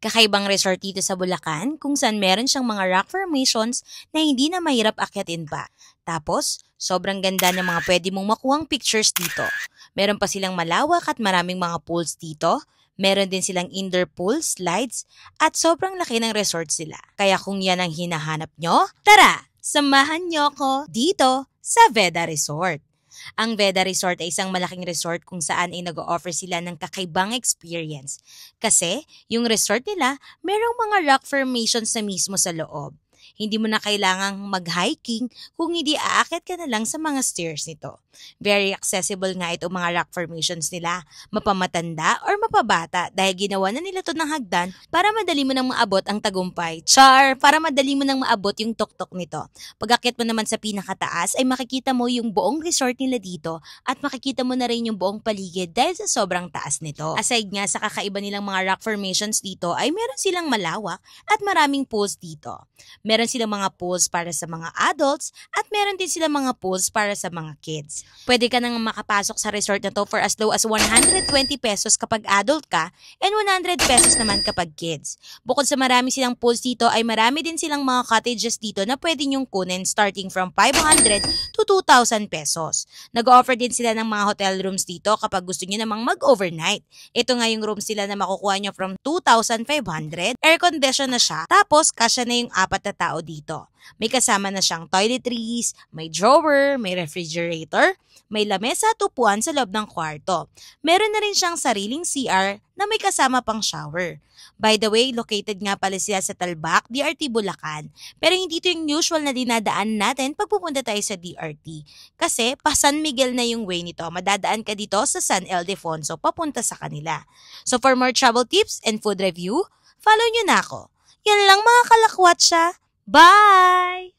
Kakaibang resort dito sa Bulacan kung saan meron siyang mga rock formations na hindi na mahirap akyatin pa. Tapos, sobrang ganda ng mga pwede mong makuhang pictures dito. Meron pa silang malawak at maraming mga pools dito. Meron din silang indoor pool, slides, at sobrang laki ng resort sila. Kaya kung yan ang hinahanap nyo, tara! Samahan nyo ko dito sa Veda Resort. Ang Veda Resort ay isang malaking resort kung saan ay nag-o-offer sila ng kakaibang experience. Kasi yung resort nila, merong mga rock formations na mismo sa loob. Hindi mo na kailangang mag-hiking kung hindi aakyat ka na lang sa mga stairs nito. Very accessible nga itong mga rock formations nila, mapamatanda or mapabata dahil ginawa na nila to ng hagdan para madali mo nang maabot ang tagumpay. Char! Para madali mo nang maabot yung tuktok nito. Pag-akyat mo naman sa pinakataas ay makikita mo yung buong resort nila dito at makikita mo na rin yung buong paligid dahil sa sobrang taas nito. Aside nga sa kakaiba nilang mga rock formations dito ay meron silang malawak at maraming pools dito. Meron silang mga pools para sa mga adults at meron din silang mga pools para sa mga kids. Pwede ka nang makapasok sa resort na to for as low as 120 pesos kapag adult ka and 100 pesos naman kapag kids. Bukod sa marami silang pools dito ay marami din silang mga cottages dito na pwede nyong kunin starting from 500 to 2,000 pesos. Nag-offer din sila ng mga hotel rooms dito kapag gusto nyo namang mag-overnight. Ito nga yung rooms sila na makukuha nyo from 2,500. Air condition na siya, tapos kasya na yung 4 na tao dito. May kasama na siyang toiletries, may drawer, may refrigerator, may lamesa at upuan sa loob ng kwarto. Meron na rin siyang sariling CR na may kasama pang shower. By the way, located nga pala sila sa Talbak, DRT Bulacan. Pero hindi ito yung usual na dinadaan natin pag pupunta tayo sa DRT. Kasi pa San Miguel na yung way nito. Madadaan ka dito sa San Ildefonso papunta sa kanila. So for more travel tips and food review, follow nyo na ako. Yan lang mga kalakwatsa. Bye!